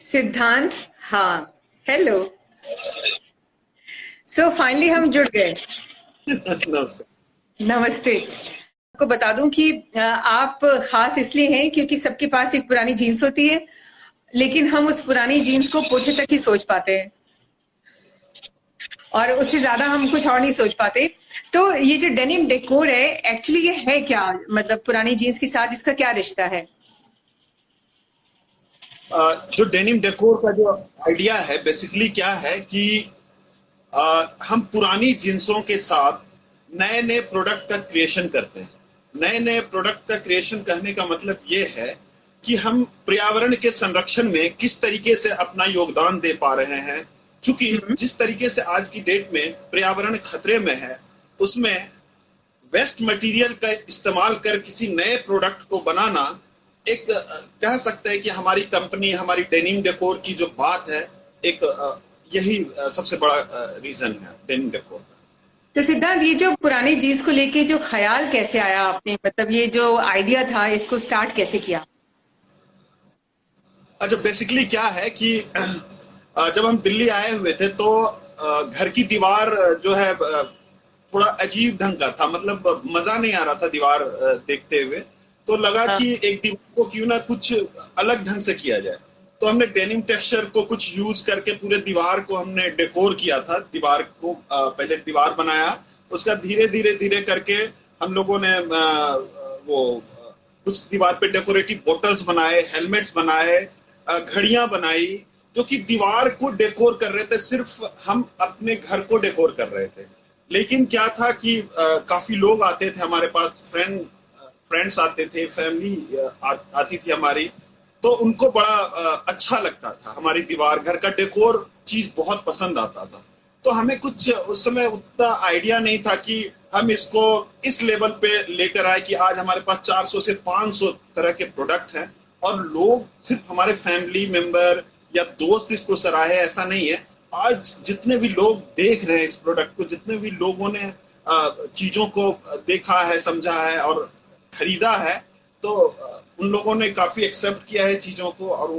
सिद्धांत। हाँ। Hello. So finally हम जुड़ गए। नमस्ते। नमस्ते। आपको बता दूं कि आप खास इसलिए हैं क्योंकि सबके पास एक पुरानी जीन्स होती है, लेकिन हम उस पुरानी जीन्स को पोछे तक ही सोच पाते हैं और उससे ज्यादा हम कुछ और नहीं सोच पाते। तो ये जो डेनिम डेकोर है, एक्चुअली ये है क्या? मतलब पुरानी जीन्स के साथ इसका क्या रिश्ता है? जो डेनिम डेकोर का जो आइडिया है बेसिकली क्या है कि हम पुरानी जींसों के साथ नए नए प्रोडक्ट का क्रिएशन करते हैं। नए नए प्रोडक्ट का क्रिएशन करने का मतलब ये है कि हम पर्यावरण के संरक्षण में किस तरीके से अपना योगदान दे पा रहे हैं। क्योंकि जिस तरीके से आज की डेट में पर्यावरण खतरे में है, उसमें वेस्ट मटेरियल का इस्तेमाल कर किसी नए प्रोडक्ट को बनाना एक कह सकते हैं कि हमारी कंपनी, हमारी डेनिम डेकोर की जो बात है, एक यही सबसे बड़ा रीजन है डेनिम डेकोर का। तो सिद्धांत, ये जो पुरानी जीन्स को लेके जो ख्याल कैसे आया आपने, मतलब ये जो आइडिया था इसको स्टार्ट कैसे किया? अच्छा, बेसिकली क्या है कि जब हम दिल्ली आए हुए थे तो घर की दीवार जो है थोड़ा अजीब ढंग का था। मतलब मजा नहीं आ रहा था दीवार देखते हुए। तो लगा हाँ। कि एक दीवार को क्यों ना कुछ अलग ढंग से किया जाए। तो हमने डेनिम टेक्सचर को कुछ यूज करके पूरे दीवार को हमने डेकोर किया था। दीवार को पहले दीवार बनाया, उसका धीरे धीरे धीरे करके हम लोगों ने वो कुछ दीवार पे डेकोरेटिव बॉटल्स बनाए, हेलमेट्स बनाए, घड़ियां बनाई, जो कि दीवार को डेकोर कर रहे थे। सिर्फ हम अपने घर को डेकोर कर रहे थे। लेकिन क्या था कि काफी लोग आते थे हमारे पास, फ्रेंड्स आते थे, फैमिली आती थी हमारी। तो उनको बड़ा अच्छा लगता था हमारी दीवार, घर का डेकोर चीज बहुत पसंद आता था। तो हमें कुछ उस समय उतना आइडिया नहीं था कि हम इसको इस लेवल पे लेकर आए कि आज हमारे पास 400 से 500 तरह के प्रोडक्ट हैं और लोग, सिर्फ हमारे फैमिली मेंबर या दोस्त इसको सराहे ऐसा नहीं है। आज जितने भी लोग देख रहे हैं इस प्रोडक्ट को, जितने भी लोगों ने चीजों को देखा है, समझा है और खरीदा है, तो उन लोगों ने काफी एक्सेप्ट किया है चीजों को और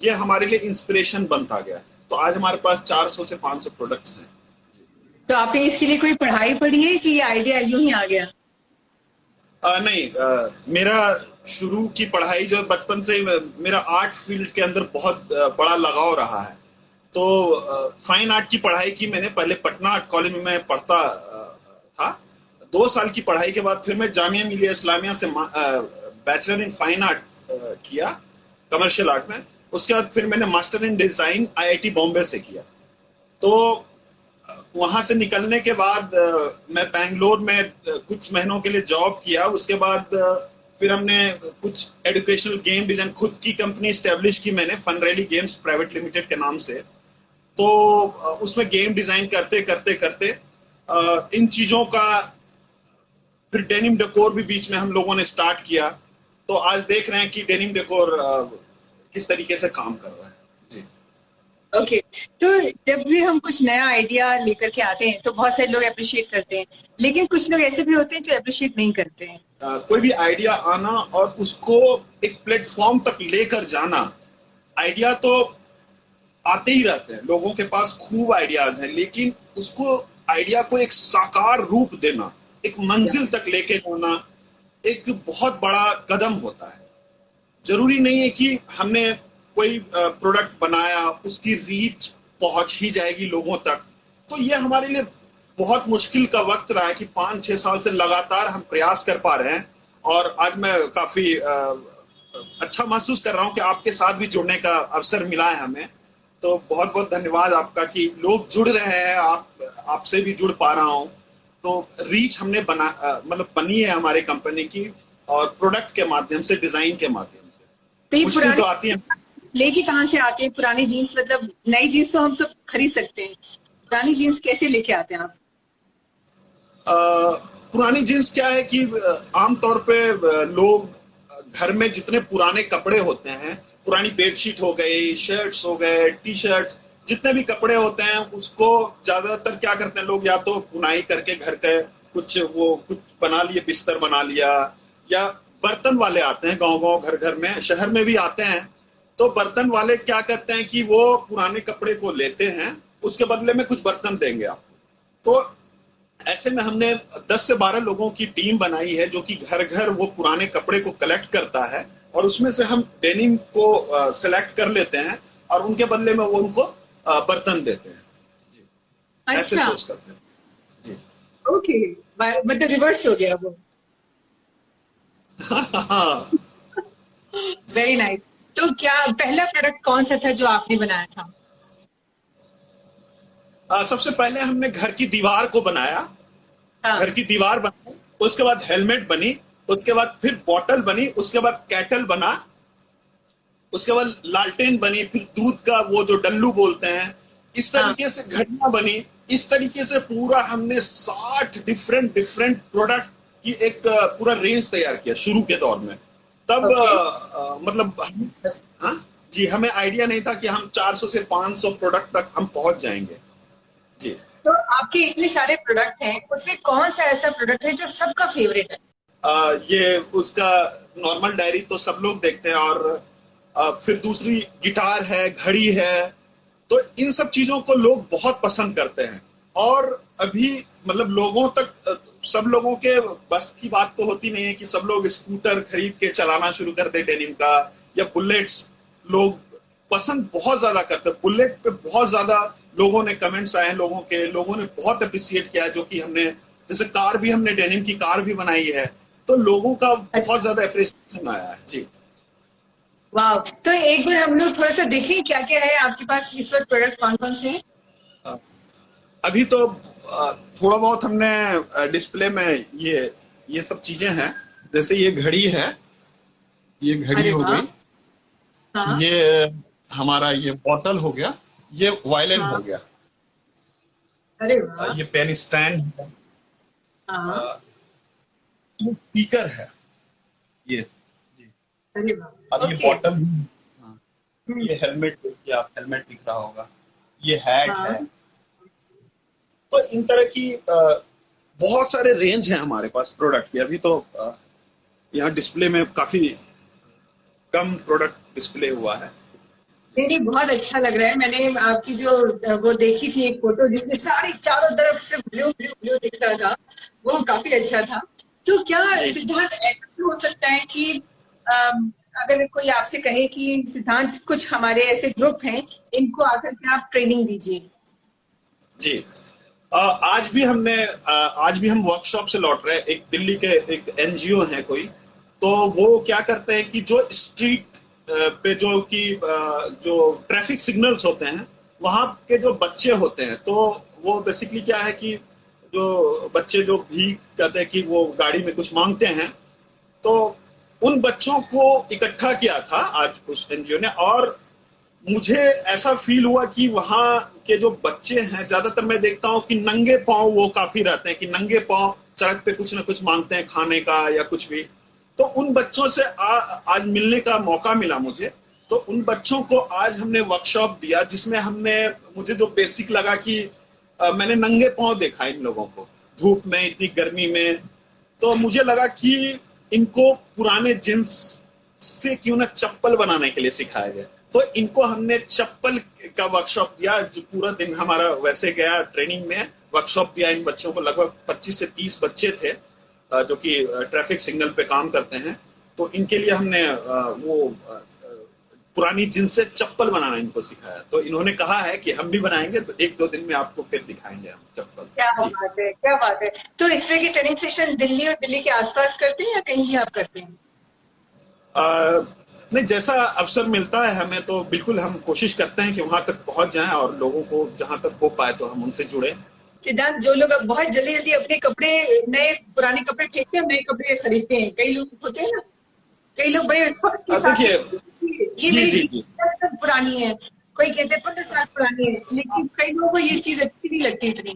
ये हमारे लिए इंस्पिरेशन बनता गया। तो आज हमारे पास 400 से 500 प्रोडक्ट्स हैं। तो आपने इसके लिए कोई पढ़ाई पढ़ी है कि ये आइडिया यूं ही आ गया? नहीं, मेरा शुरू की पढ़ाई जो बचपन से मेरा आर्ट फील्ड के अंदर बहुत बड़ा लगाव रहा है। तो फाइन आर्ट की पढ़ाई की मैंने पहले पटना आर्ट कॉलेज में मैं पढ़ता था। 2 साल की पढ़ाई के बाद फिर मैं जामिया मिलिया इस्लामिया से बैचलर इन फाइन आर्ट किया, कमर्शियल आर्ट में। उसके बाद फिर मैंने master in design IIT Bombay से किया। तो वहां से निकलने के बाद मैं बैंगलोर में कुछ महीनों के लिए जॉब किया। उसके बाद फिर हमने कुछ एजुकेशनल गेम डिजाइन, खुद की कंपनी स्टैब्लिश की मैंने, Fun Rally Games Private Limited के नाम से। तो उसमें गेम डिजाइन करते करते करते इन चीजों का फिर डेनिम डेकोर भी बीच में हम लोगों ने स्टार्ट किया। तो आज देख रहे हैं कि डेनिम डेकोर किस तरीके से काम कर रहा है। जी। ओके। तो जब भी हम कुछ नया आइडिया लेकर के आते हैं तो बहुत सारे लोग अप्रिशिएट करते हैं, लेकिन कुछ लोग ऐसे भी होते हैं जो अप्रिशिएट नहीं करते हैं। कोई भी आइडिया आना और उसको एक प्लेटफॉर्म तक लेकर जाना। आइडिया तो आते ही रहते हैं, लोगों के पास खूब आइडियाज हैं, लेकिन उसको, आइडिया को एक साकार रूप देना, एक मंजिल तक लेके जाना एक बहुत बड़ा कदम होता है। जरूरी नहीं है कि हमने कोई प्रोडक्ट बनाया उसकी रीच पहुंच ही जाएगी लोगों तक। तो ये हमारे लिए बहुत मुश्किल का वक्त रहा है कि 5-6 साल से लगातार हम प्रयास कर पा रहे हैं। और आज मैं काफी अच्छा महसूस कर रहा हूं कि आपके साथ भी जुड़ने का अवसर मिला है हमें। तो बहुत बहुत धन्यवाद आपका कि लोग जुड़ रहे हैं, आपसे भी जुड़ पा रहा हूं। तो रीच हमने मतलब बनी है हमारी कंपनी की, और प्रोडक्ट के माध्यम से, डिजाइन के माध्यम से। तो ये मुश्किल पुरानी तो आती है। लेके कहाँ से आते हैं पुरानी जीन्स? मतलब नई जीन्स तो हम सब खरीद सकते हैं, पुरानी जीन्स कैसे लेके आते हैं आप? पुरानी जींस क्या है कि आमतौर पे लोग घर में जितने पुराने कपड़े होते हैं, पुरानी बेडशीट हो गई, शर्ट्स हो गए, टी शर्ट, जितने भी कपड़े होते हैं उसको ज्यादातर क्या करते हैं लोग, या तो बुनाई करके घर के कुछ बना लिए, बिस्तर बना लिया, या बर्तन वाले आते हैं गांव गांव घर घर में, शहर में भी आते हैं। तो बर्तन वाले क्या करते हैं कि वो पुराने कपड़े को लेते हैं, उसके बदले में कुछ बर्तन देंगे आपको। तो ऐसे में हमने 10 से 12 लोगों की टीम बनाई है जो कि घर घर वो पुराने कपड़े को कलेक्ट करता है और उसमें से हम डेनिम को सेलेक्ट कर लेते हैं और उनके बदले में वो उनको बर्तन देते हैं। जी, ऐसे अच्छा, सोच करते हैं। जी। ओके, मतलब रिवर्स हो गया वो। हाँ। Very nice. तो क्या पहला प्रोडक्ट कौन सा था जो आपने बनाया था? सबसे पहले हमने घर की दीवार को बनाया, घर हाँ। की दीवार बनाई, उसके बाद हेलमेट बनी, उसके बाद फिर बॉटल बनी, उसके बाद कैटल बना, उसके बाद लालटेन बनी, फिर दूध का वो जो डल्लू बोलते हैं, इस हाँ। तरीके से घड़ियां बनी। इस तरीके से पूरा हमने 60 डिफरेंट डिफरेंट प्रोडक्ट की एक पूरा रेंज तैयार किया शुरू के दौर में। तब ओके। मतलब हाँ जी, हमें आइडिया नहीं था कि हम 400 से 500 प्रोडक्ट तक हम पहुंच जाएंगे। जी। तो आपके इतने सारे प्रोडक्ट हैं, उसमें कौन सा ऐसा प्रोडक्ट है जो सबका फेवरेट है? ये उसका नॉर्मल डायरी तो सब लोग देखते हैं और फिर दूसरी गिटार है, घड़ी है, तो इन सब चीजों को लोग बहुत पसंद करते हैं। और अभी मतलब लोगों तक सब लोगों के बस की बात तो होती नहीं है कि सब लोग स्कूटर खरीद के चलाना शुरू कर दे डेनिम का, या बुलेट्स लोग पसंद बहुत ज्यादा करते हैं। बुलेट पे बहुत ज्यादा लोगों ने कमेंट्स आए हैं, लोगों ने बहुत अप्रिशिएट किया है, जो कि हमने जैसे कार भी, हमने डेनिम की कार भी बनाई है, तो लोगों का बहुत अच्छा। ज्यादा अप्रिशिएशन आया है। जी। वाह, तो एक बार हम लोग थोड़ा सा देखें क्या क्या है आपके पास इस वक्त, प्रोडक्ट कौन कौन से हैं? अभी तो थोड़ा बहुत हमने डिस्प्ले में ये सब चीजें हैं। जैसे ये घड़ी है, ये घड़ी अरे हो वाह। गई, हाँ। ये हमारा ये बोतल हो गया, ये वायलिन हो हाँ। गया, अरे वाह। ये पेन स्टैंड है, हाँ। ये स्पीकर है, ये जी। अरे अब वाह, ये ओके। बॉटल, हाँ, ये हेलमेट, देखिए आप, हेलमेट दिख रहा होगा, ये हैट हाँ। है। तो इन तरह की बहुत सारे रेंज है हमारे पास प्रोडक्ट की। अभी तो यहाँ डिस्प्ले में काफी कम प्रोडक्ट डिस्प्ले हुआ है। नहीं नहीं, बहुत अच्छा लग रहा है। मैंने आपकी जो वो देखी थी एक फोटो जिसमें सारी चारों तरफ सिर्फ ब्लू ब्लू ब्लू दिख रहा था, वो काफी अच्छा था। तो क्या जी। सिद्धांत ऐसा भी हो सकता है कि अगर कोई आपसे कहे कि सिद्धांत कुछ हमारे ऐसे ग्रुप हैं, इनको आकर के आप ट्रेनिंग दीजिए? जी। आज भी हम वर्कशॉप से लौट रहे हैं। एक दिल्ली के एक एनजीओ है कोई, तो वो क्या करते हैं कि जो स्ट्रीट पे जो ट्रैफिक सिग्नल्स होते हैं, वहां के जो बच्चे होते हैं, तो वो बेसिकली क्या है कि जो बच्चे जो भीख कहते हैं कि वो गाड़ी में कुछ मांगते हैं, तो उन बच्चों को इकट्ठा किया था आज उस एनजीओ ने। और मुझे ऐसा फील हुआ कि वहां के जो बच्चे हैं, ज्यादातर मैं देखता हूँ कि नंगे पांव वो काफी रहते हैं, कि नंगे पांव सड़क पे कुछ ना कुछ मांगते हैं खाने का या कुछ भी। तो उन बच्चों से आज मिलने का मौका मिला मुझे। तो उन बच्चों को आज हमने वर्कशॉप दिया, जिसमें मुझे जो बेसिक लगा कि मैंने नंगे पांव देखा इन लोगों को धूप में, इतनी गर्मी में। तो मुझे लगा कि इनको पुराने जींस से क्यों ना चप्पल बनाने के लिए सिखाया जाए। तो इनको हमने चप्पल का वर्कशॉप दिया, जो पूरा दिन हमारा वैसे गया ट्रेनिंग में। वर्कशॉप दिया इन बच्चों को, लगभग 25 से 30 बच्चे थे जो कि ट्रैफिक सिग्नल पे काम करते हैं। तो इनके लिए हमने पुरानी जींस से चप्पल बनाना इनको सिखाया। तो इन्होंने कहा है कि हम भी बनाएंगे, तो 1-2 दिन में आपको फिर दिखाएंगे हम चप्पल। क्या जी। बात है, क्या बात है। तो इस तरह की ट्रेनिंग सेशन दिल्ली और दिल्ली के आसपास करते हैं या कहीं भी आप करते हैं? नहीं, जैसा अवसर मिलता है हमें, तो बिल्कुल हम कोशिश करते हैं कि वहां तक पहुंच जाएं और लोगों को जहां तक हो पाए तो हम उनसे जुड़े। सिद्धांत, जो लोग अब बहुत जल्दी जल्दी अपने कपड़े, नए पुराने कपड़े फेंकते हैं, नए कपड़े खरीदते हैं, कई लोग होते हैं ना, कई लोग बड़े फख्र के साथ देखिए, ये जी मेरी जी जीन्स जी। 10 साल पुरानी है, कोई कहते हैं 15 साल पुरानी है, लेकिन कई लोगों को ये चीज अच्छी नहीं लगती इतनी।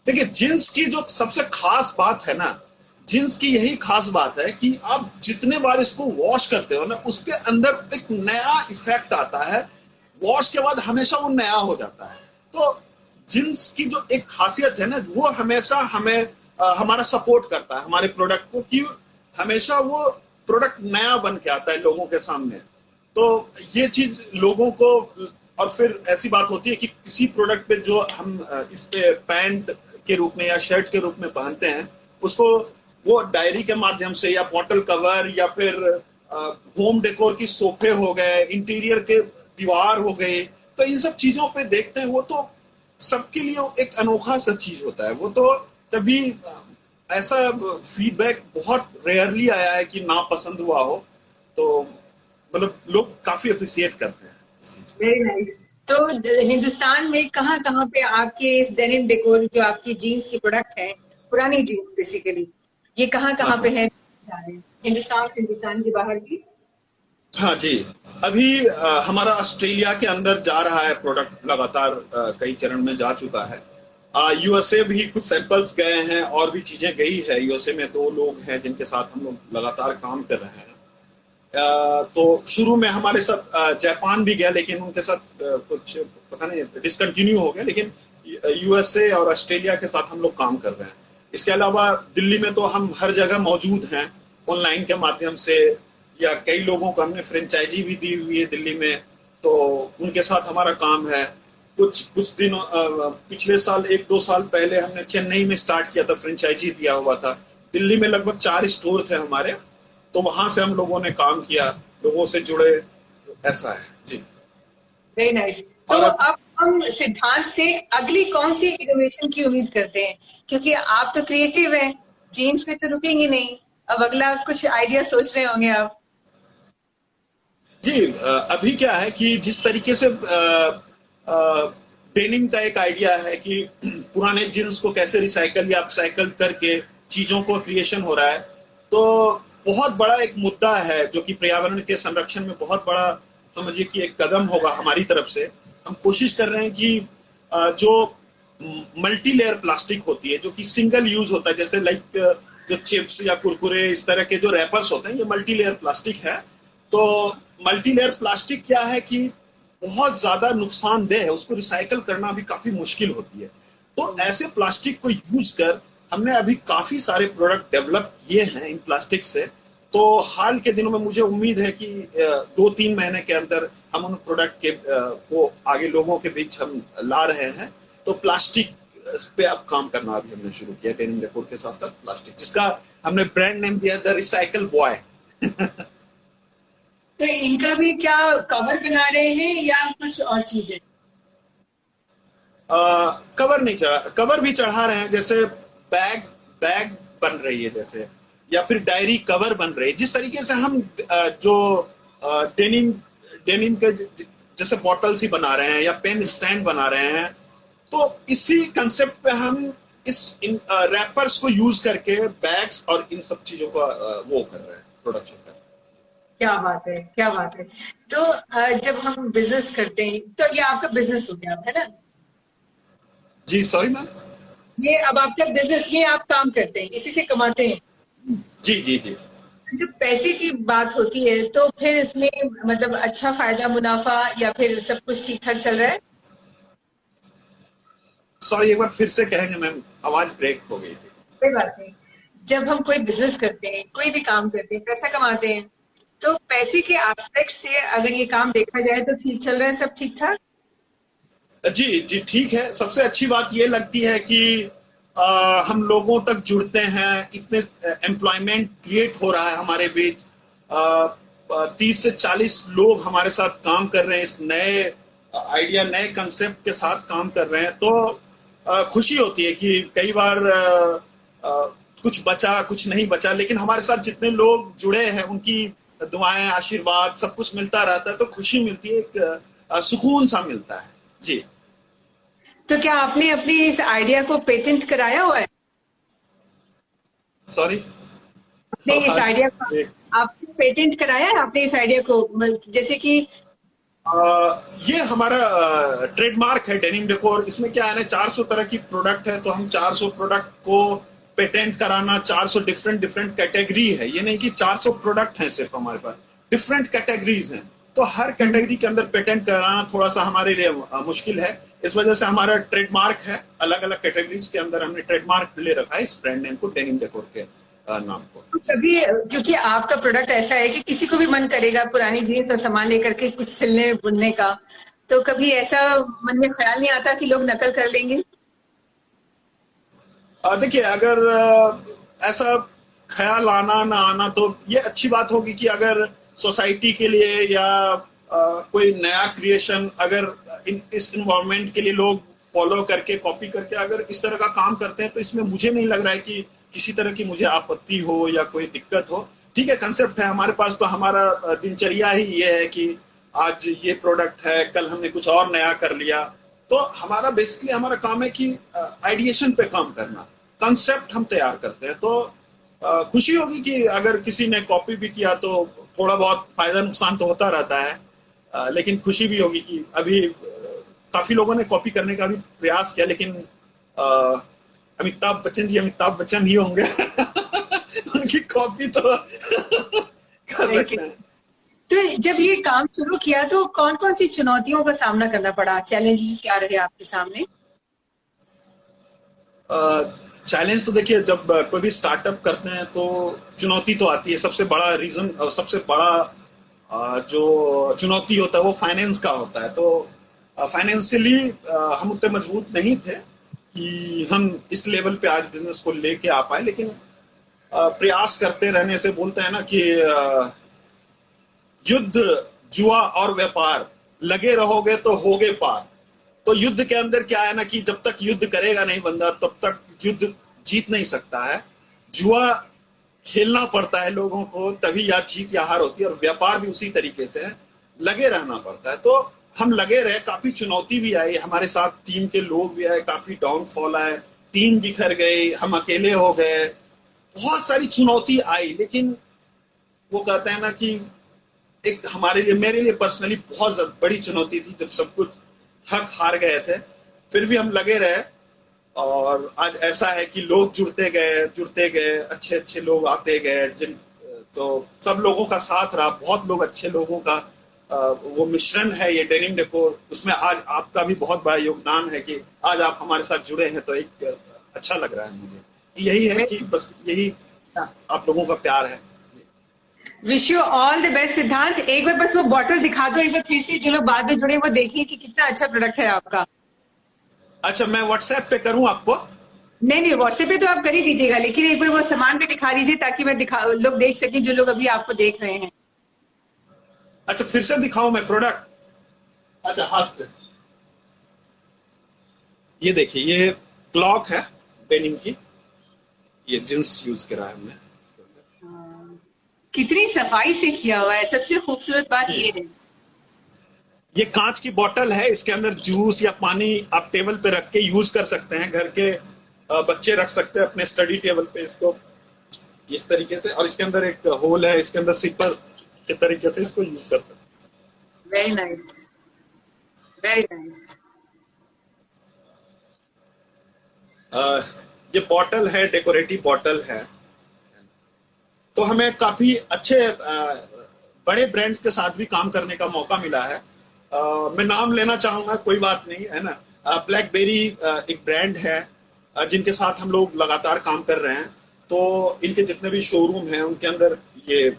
देखिए, जींस की जो सबसे खास बात है ना, जींस की यही खास बात है कि आप जितने बार इसको वॉश करते हो ना, उसके अंदर एक नया इफेक्ट आता है। वॉश के बाद हमेशा वो नया हो जाता है। तो जींस की जो एक खासियत है ना, वो हमेशा हमें हमारा सपोर्ट करता है हमारे प्रोडक्ट को, कि हमेशा वो प्रोडक्ट नया बन के आता है लोगों के सामने। तो ये चीज लोगों को, और फिर ऐसी बात होती है कि किसी प्रोडक्ट पे जो हम इस पे पैंट के रूप में या शर्ट के रूप में पहनते हैं, उसको वो डायरी के माध्यम से या बॉटल कवर या फिर होम डेकोर की सोफे हो गए, इंटीरियर के दीवार हो गए, तो इन सब चीजों पे देखते हैं, वो तो सबके लिए एक अनोखा सा चीज होता है। वो तो कभी ऐसा फीडबैक बहुत रेयरली आया है कि ना पसंद हुआ हो, तो मतलब लोग काफी अप्रिशिएट करते हैं इस चीज को। Very nice. तो हिंदुस्तान में कहाँ कहाँ पे आपके इस डेनिम डेकोर जो आपकी जीन्स की प्रोडक्ट है, पुरानी जीन्स बेसिकली, ये कहाँ हाँ कहाँ पे हाँ है जा रहे हैं? हिंदुस्तान के बाहर भी? हाँ जी। अभी हमारा ऑस्ट्रेलिया के अंदर जा रहा है प्रोडक्ट, लगातार कई चरण में जा चुका है। यूएसए भी कुछ सैंपल्स गए हैं और भी चीजें गई है। यूएसए में 2 लोग हैं जिनके साथ हम लोग लगातार काम कर रहे हैं। तो शुरू में हमारे साथ जापान भी गया, लेकिन उनके साथ कुछ पता नहीं डिसकंटिन्यू हो गया, लेकिन यूएसए और ऑस्ट्रेलिया के साथ हम लोग काम कर रहे हैं। इसके अलावा दिल्ली में तो हम हर जगह मौजूद हैं, ऑनलाइन के माध्यम से, या कई लोगों को हमने फ्रेंचाइजी भी दी हुई है दिल्ली में, तो उनके साथ हमारा काम है। कुछ दिन पिछले साल 1-2 साल पहले हमने चेन्नई में स्टार्ट किया था, फ्रेंचाइजी दिया हुआ था। दिल्ली में लगभग 4 स्टोर थे हमारे, तो वहां से हम लोगों ने काम किया, लोगों से जुड़े, ऐसा है जी। Very nice. तो और अब हम सिद्धांत से अगली कौन सी इनोवेशन की उम्मीद करते हैं, क्योंकि आप तो क्रिएटिव हैं, जीन्स पे तो रुकेंगे नहीं, अब अगला कुछ आइडिया सोच रहे होंगे आप? जी, अभी क्या है कि जिस तरीके से डेनिम का एक आइडिया है कि पुराने जीन्स को कैसे रिसाइकल या अपसाइकल करके चीजों को क्रिएशन हो रहा है, तो बहुत बड़ा एक मुद्दा है जो कि पर्यावरण के संरक्षण में बहुत बड़ा, समझिए कि एक कदम होगा हमारी तरफ से। हम कोशिश कर रहे हैं कि जो मल्टी लेयर प्लास्टिक होती है, जो कि सिंगल यूज होता है, जैसे लाइक जो चिप्स या कुरकुरे इस तरह के जो रैपर्स होते हैं, ये मल्टी लेयर प्लास्टिक है। तो मल्टी लेयर प्लास्टिक क्या है कि बहुत ज्यादा नुकसानदेह है, उसको रिसाइकल करना भी काफी मुश्किल होती है। तो ऐसे प्लास्टिक को यूज कर हमने अभी काफी सारे प्रोडक्ट डेवलप किए हैं इन प्लास्टिक से। तो हाल के दिनों में मुझे उम्मीद है कि 2-3 महीने के अंदर हम उन प्रोडक्ट के को आगे लोगों के बीच हम ला रहे हैं। तो प्लास्टिक पे अब काम करना अभी हमने शुरू किया, डेनिम डेकोर के साथ साथ प्लास्टिक, जिसका हमने ब्रांड नेम दिया द रिसाइकल बॉय। तो इनका भी क्या कवर बना रहे हैं या कुछ और चीजें? कवर नहीं चढ़ा, कवर भी चढ़ा रहे हैं, जैसे बैग बैग बन रही है, जैसे, या फिर डायरी कवर बन रही है। जिस तरीके से हम जो डेनिम डेनिम के जैसे बॉटल्स ही बना रहे हैं या पेन स्टैंड बना रहे हैं, तो इसी कंसेप्ट पे हम इन रैपर्स को यूज करके बैग्स और इन सब चीजों का वो कर रहे हैं, प्रोडक्शन कर रहे हैं। क्या बात है, क्या बात है। तो जब हम बिजनेस करते हैं, तो ये आपका बिजनेस हो गया, है ना? जी सॉरी मैम। ये अब आपका बिजनेस, ये आप काम करते हैं, इसी से कमाते हैं। जी जी जी। जब पैसे की बात होती है तो फिर इसमें मतलब अच्छा फायदा मुनाफा या फिर सब कुछ ठीक ठाक चल रहा है? सॉरी, एक बार फिर से कहेंगे मैम, आवाज ब्रेक हो गई थी। कोई बात नहीं। जब हम कोई बिजनेस करते हैं, कोई भी काम करते हैं, पैसा कमाते हैं, तो पैसे के एस्पेक्ट से अगर ये काम देखा जाए तो ठीक चल रहा है, सब ठीक ठाक? जी जी ठीक है। सबसे अच्छी बात ये लगती है कि हम लोगों तक जुड़ते हैं, इतने एम्प्लॉयमेंट क्रिएट हो रहा है हमारे बीच। 30 से 40 लोग हमारे साथ काम कर रहे हैं, इस नए आइडिया, नए कंसेप्ट के साथ काम कर रहे हैं। तो खुशी होती है कि कई बार कुछ बचा कुछ नहीं बचा, लेकिन हमारे साथ जितने लोग जुड़े हैं उनकी दुआएं, आशीर्वाद, सब कुछ मिलता रहता है, तो खुशी मिलती है, एक सुकून सा मिलता है जी। तो क्या आपने अपने इस आइडिया को पेटेंट कराया हुआ है? सॉरी, आपने इस आइडिया को आपने पेटेंट कराया है? आपने इस आइडिया को, जैसे कि ये हमारा ट्रेडमार्क है डेनिम डेकोर। इसमें क्या है ना, 400 तरह की प्रोडक्ट है, तो हम 400 प्रोडक्ट को पेटेंट कराना, 400 डिफरेंट कैटेगरी है, ये नहीं कि 400 प्रोडक्ट हैं सिर्फ हमारे पास, डिफरेंट कैटेगरीज हैं। तो हर कैटेगरी के अंदर पेटेंट कराना थोड़ा सा हमारे लिए मुश्किल है। इस वजह से हमारा ट्रेडमार्क है, अलग अलग कैटेगरीज के अंदर हमने ट्रेडमार्क ले रखा है इस ब्रांड नेम को, डेनिम डेकोर के नाम को। तो कभी, क्योंकि आपका प्रोडक्ट ऐसा है कि किसी को भी मन करेगा पुरानी जीन्स और सामान लेकर के कुछ सिलने बुनने का, तो कभी ऐसा मन में ख्याल नहीं आता कि लोग नकल कर लेंगे? देखिए, अगर ऐसा ख्याल आना ना आना तो ये अच्छी बात होगी कि अगर सोसाइटी के लिए या कोई नया क्रिएशन अगर इस इन्वायरमेंट के लिए लोग फॉलो करके कॉपी करके अगर इस तरह का काम करते हैं, तो इसमें मुझे नहीं लग रहा है कि किसी तरह की मुझे आपत्ति हो या कोई दिक्कत हो। ठीक है, कंसेप्ट है हमारे पास, तो हमारा दिनचर्या ही ये है कि आज ये प्रोडक्ट है, कल हमने कुछ और नया कर लिया। तो हमारा बेसिकली हमारा काम है कि आइडिएशन पे काम करना, कंसेप्ट हम तैयार करते हैं। तो खुशी होगी कि अगर किसी ने कॉपी भी किया तो थोड़ा बहुत फायदा नुकसान तो होता रहता है, लेकिन खुशी भी होगी कि अभी काफी लोगों ने कॉपी करने का भी प्रयास किया, लेकिन अमिताभ बच्चन जी अमिताभ बच्चन ही होंगे उनकी कॉपी तो कर सकते हैं। तो जब ये काम शुरू किया तो कौन कौन सी चुनौतियों का सामना करना पड़ा, चैलेंजेस क्या रहे आपके सामने? चैलेंज तो देखिए, जब कोई भी स्टार्टअप करते हैं तो चुनौती तो आती है। सबसे बड़ा रीजन और सबसे बड़ा जो चुनौती होता है वो फाइनेंस का होता है। तो फाइनेंशियली हम उतने मजबूत नहीं थे कि हम इस लेवल पे आज बिजनेस को लेके आ पाए, लेकिन प्रयास करते रहने से, बोलते हैं ना कि युद्ध, जुआ और व्यापार, लगे रहोगे तो होगे पार। तो युद्ध के अंदर क्या है ना कि जब तक युद्ध करेगा नहीं बंदा, तब तक युद्ध जीत नहीं सकता है। जुआ खेलना पड़ता है लोगों को, तभी या जीत या हार होती है। और व्यापार भी उसी तरीके से है, लगे रहना पड़ता है। तो हम लगे रहे, काफी चुनौती भी आई, हमारे साथ टीम के लोग भी आए, काफी डाउनफॉल आए, टीम बिखर गई, हम अकेले हो गए, बहुत सारी चुनौती आई। लेकिन वो कहते हैं ना कि एक हमारे लिए, मेरे लिए पर्सनली बहुत बड़ी चुनौती थी, जब सब कुछ थक हार गए थे, फिर भी हम लगे रहे। और आज ऐसा है कि लोग जुड़ते गए, अच्छे अच्छे लोग आते गए, तो सब लोगों का साथ रहा, बहुत लोग अच्छे लोगों का वो मिश्रण है ये डेनिम डेकोर। उसमें आज आपका भी बहुत बड़ा योगदान है कि आज आप हमारे साथ जुड़े हैं, तो एक अच्छा लग रहा है मुझे। यही है कि बस यही आप लोगों का प्यार है। Wish you all the best सिद्धांत। एक बार बस वो बॉटल दिखा दो एक बार फिर से, जो लोग बाद में जुड़े वो देखें कि कितना अच्छा प्रोडक्ट है आपका। अच्छा, मैं व्हाट्सएप पे करूं आपको? नहीं, व्हाट्सएप पे तो आप कर ही दीजिएगा, लेकिन एक बार वो सामान पे दिखा दीजिए ताकि मैं लोग देख सकें, जो लोग अभी आपको देख रहे हैं। अच्छा, फिर से दिखाऊं मैं प्रोडक्ट? अच्छा, हाथ से ये देखिए, ये क्लॉक है डेनिम की, ये जींस यूज करा है हमने। कितनी सफाई से किया हुआ है, सबसे खूबसूरत बात ये है। ये कांच की बोतल है, इसके अंदर जूस या पानी आप टेबल पे रख के यूज कर सकते हैं। घर के बच्चे रख सकते हैं अपने स्टडी टेबल पे इसको इस तरीके से, और इसके अंदर एक होल है, इसके अंदर सिपर के तरीके से इसको यूज कर सकते हैं। Very nice, very nice. ये बॉटल है, डेकोरेटिव बॉटल है। तो हमें काफी अच्छे बड़े ब्रांड्स के साथ भी काम करने का मौका मिला है। मैं नाम लेना चाहूंगा, कोई बात नहीं है ना। ब्लैकबेरी एक ब्रांड है जिनके साथ हम लोग लगातार काम कर रहे हैं। तो इनके जितने भी शोरूम हैं उनके अंदर ये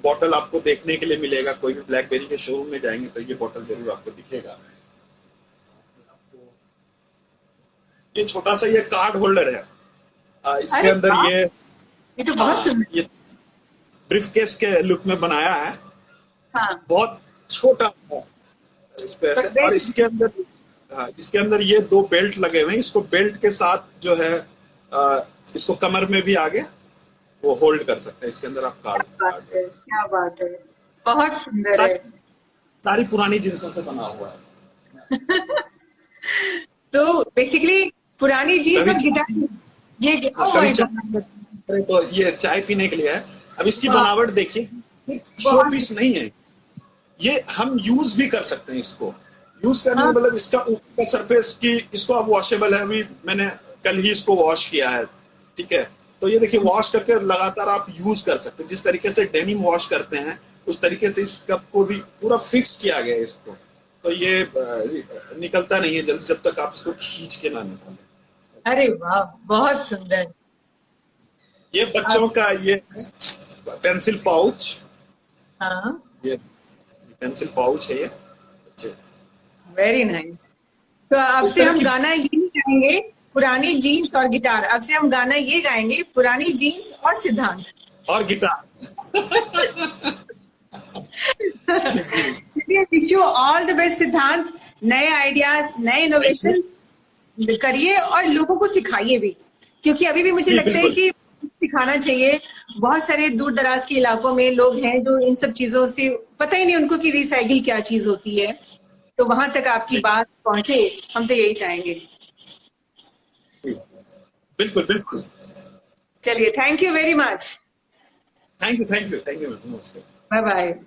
बॉटल आपको देखने के लिए मिलेगा। कोई भी ब्लैकबेरी के शोरूम में जाएंगे तो ये बॉटल जरूर आपको दिखेगा। ये छोटा सा ये कार्ड होल्डर है, इसके अंदर ये तो बहुत सुंदर, ये ब्रीफकेस के लुक में बनाया है। हाँ। बहुत छोटा है इस पे ऐसे, और इसके अंदर ये 2 बेल्ट लगे हुए हैं। इसको बेल्ट के साथ जो है इसको कमर में भी आगे वो होल्ड कर सकते हैं। इसके अंदर आप क्या बात है, बहुत सुंदर है। सारी पुरानी जींसों से बना हुआ है। तो बेसिकली पुरानी जीन्स और गिटार, ये तो ये चाय पीने के लिए है। अब इसकी बनावट देखिए, शो पीस नहीं है ये, हम यूज भी कर सकते हैं इसको। यूज करने में मतलब इसका ऊपर का सरफेस की, इसको अब वॉशेबल है। अभी मैंने कल ही इसको वॉश किया है, ठीक है। तो ये देखिए, वॉश करके लगातार आप यूज कर सकते हैं। जिस तरीके से डेनिम वॉश करते हैं उस तरीके से इस कप को भी पूरा फिक्स किया गया है इसको। तो ये निकलता नहीं है जल्दी, जब तक आप इसको खींच के ना निकालें। अरे वाह, बहुत सुंदर। ये बच्चों का ये पेंसिल पाउच, हाँ, ये पेंसिल पाउच है ये। अच्छा, वेरी नाइस। तो अब इस से तरह हम की गाना ये नहीं गाएंगे पुरानी जीन्स और गिटार, अब से हम गाना ये गाएंगे पुरानी जीन्स और सिद्धांत। और गिटार। जी, चलिए, wish you all the best सिद्धांत। नए आइडियाज, नए थैंक यू। इनोवेशन करिए और लोगों को सिखाइए भी, क्योंकि अभी भी मुझे जी लगता है बिल्कुल। कि सिखाना चाहिए। बहुत सारे दूर दराज के इलाकों में लोग हैं जो इन सब चीजों से पता ही नहीं उनको कि रिसाइकिल क्या चीज होती है। तो वहां तक आपकी जी बात पहुंचे, हम तो यही चाहेंगे। जी, बिल्कुल बिल्कुल। चलिए, thank you very much. Thank you, thank you, thank you, नमस्ते। Bye bye.